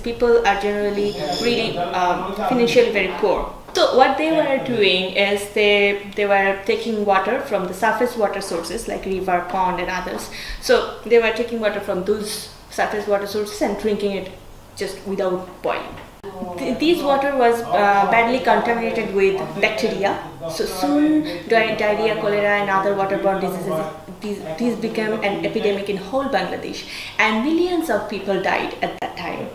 people are generally really financially very poor. So what they were doing is they were taking water from the surface water sources like river, pond and others. So they were taking water from those surface water sources and drinking it just without boiling. This water was badly contaminated with bacteria. So soon diarrhea, cholera and other waterborne diseases, these became an epidemic in whole Bangladesh and millions of people died at that time.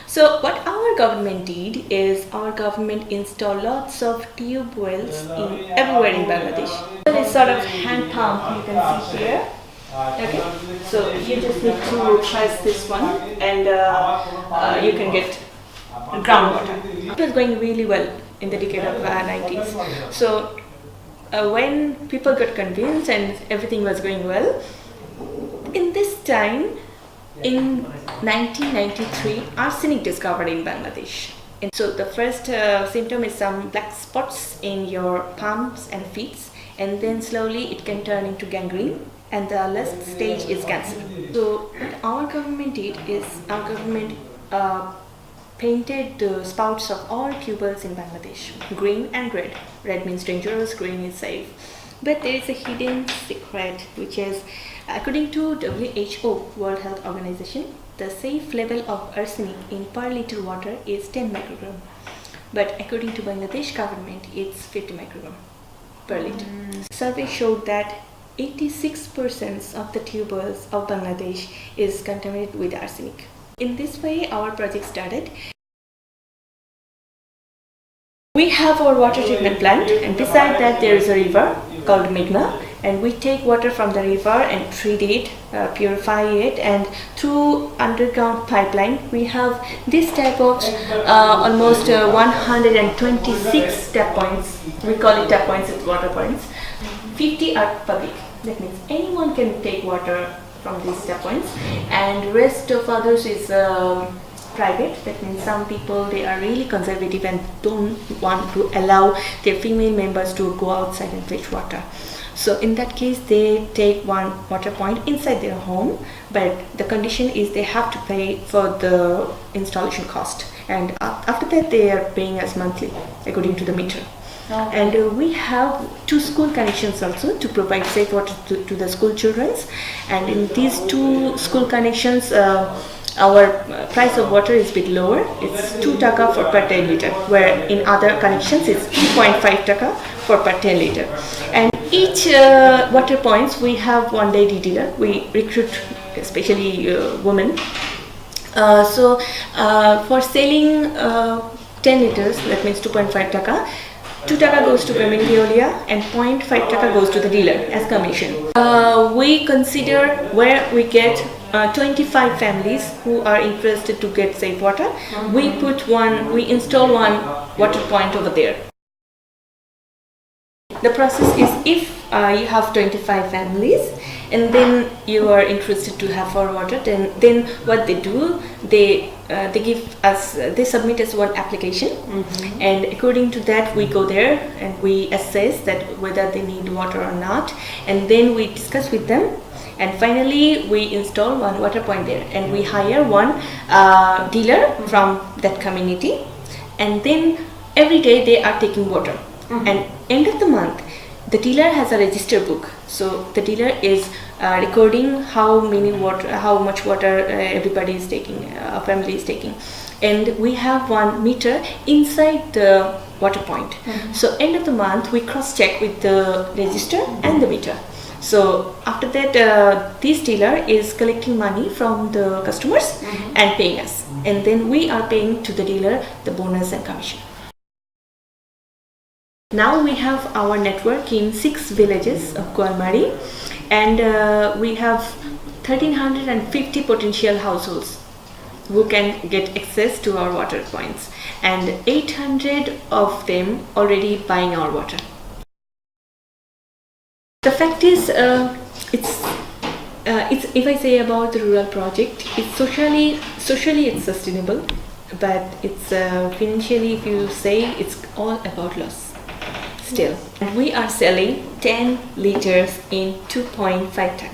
So what our government did is our government installed lots of tube wells everywhere in Bangladesh. This sort of hand pump you can see here. Okay, so you just need to press this one and you can get groundwater. It was going really well in the decade of 90s. So when people got convinced and everything was going well, in this time, in 1993, arsenic discovered in Bangladesh. And so the first symptom is some black spots in your palms and feet, and then slowly it can turn into gangrene, and the last stage is cancer. So what our government did is our government painted the spouts of all tube wells in Bangladesh, green and red. Red means dangerous, green is safe. But there is a hidden secret, which is, according to WHO, World Health Organization, the safe level of arsenic in per liter water is 10 microgram. But according to Bangladesh government, it's 50 microgram per liter. Survey showed that 86% of the tube wells of Bangladesh is contaminated with arsenic. In this way, our project started. We have our water treatment plant, and beside that there is a river called Meghna, and we take water from the river and treat it, purify it, and through underground pipeline we have this type of almost 126 tap points. We call it tap points, it's water points. 50 are public. That means anyone can take water from these tap points, and rest of others is private. That means some people, they are really conservative and don't want to allow their female members to go outside and fetch water. So in that case, they take one water point inside their home, but the condition is they have to pay for the installation cost, and after that they are paying us monthly according to the meter. And we have 2 school connections also to provide safe water to the school children, and in these 2 school connections our price of water is a bit lower. It's 2 taka for per 10 liter, where in other connections it's 2.5 taka for per 10 liter. And each water points we have one lady dealer. We recruit especially women. So for selling 10 liters, that means 2.5 taka, 2 taka goes to Payment Veolia and 0.5 taka goes to the dealer as commission. We consider where we get 25 families who are interested to get safe water. We install one water point over there. The process is, if you have 25 families and then you are interested to have our water, then what they do, they submit us one application, and according to that we go there and we assess that whether they need water or not, and then we discuss with them, and finally we install one water point there, and we hire one dealer from that community, and then every day they are taking water. And end of the month, the dealer has a register book. So the dealer is recording how much water everybody is taking, a family is taking, and we have one meter inside the water point. So end of the month we cross check with the register and the meter. So after that, this dealer is collecting money from the customers and paying us, and then we are paying to the dealer the bonus and commission. Now we have our network in 6 villages of Goalmari, and we have 1350 potential households who can get access to our water points, and 800 of them already buying our water. The fact is, it's if I say about the rural project, it's socially it's sustainable, but it's financially, if you say, it's all about loss. Still, we are selling 10 liters in 2.5 taka.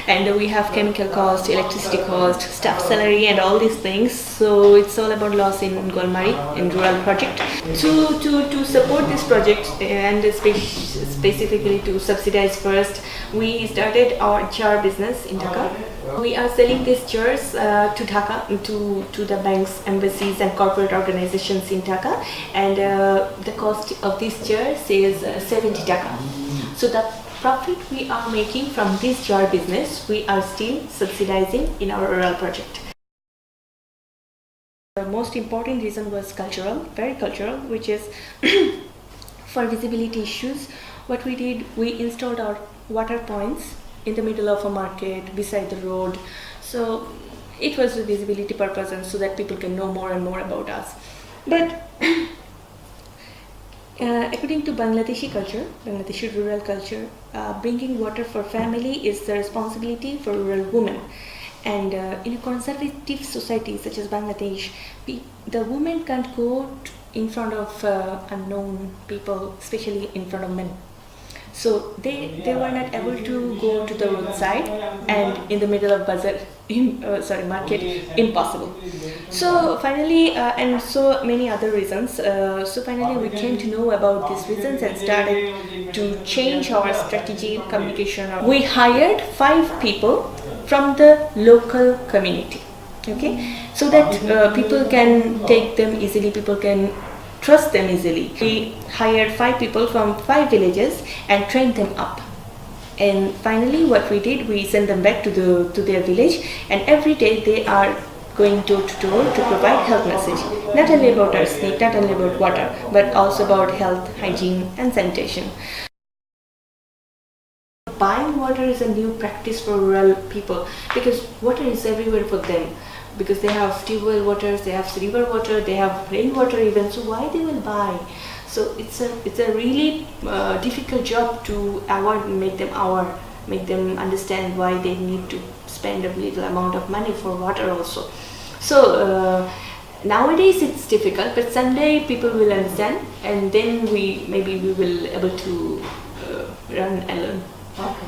And we have chemical cost, electricity cost, staff salary, and all these things. So it's all about loss in Golmari, in rural project. To support this project and specifically to subsidize first, we started our jar business in Dhaka. We are selling these jars to Dhaka, to the banks, embassies, and corporate organizations in Dhaka. And the cost of these jars is 70 Dhaka. So the profit we are making from this jar business, we are still subsidizing in our rural project. The most important reason was cultural, very cultural, which is for visibility issues. What we did, we installed our water points in the middle of a market, beside the road. So it was a visibility purpose and so that people can know more and more about us. But according to Bangladeshi culture, Bangladeshi rural culture, bringing water for family is the responsibility for rural women. And in a conservative society such as Bangladesh, the women can't go in front of unknown people, especially in front of men. So they were not able to go to the roadside and in the middle of bazaar, market, impossible. So finally, and so many other reasons, so finally we came to know about these reasons and started to change our strategy, communication. We hired 5 people from the local community, okay, so that people can take them easily, people can trust them easily. We hired 5 people from 5 villages and trained them up. And finally what we did, we sent them back to their village, and every day they are going door to door to provide health message. Not only about our snake, not only about water, but also about health, hygiene and sanitation. Buying water is a new practice for rural people because water is everywhere for them. Because they have tube waters, they have river water, they have rainwater even. So why they will buy? So it's a really difficult job to make them understand why they need to spend a little amount of money for water also. So nowadays it's difficult, but someday people will understand, and then we will able to run alone. Okay.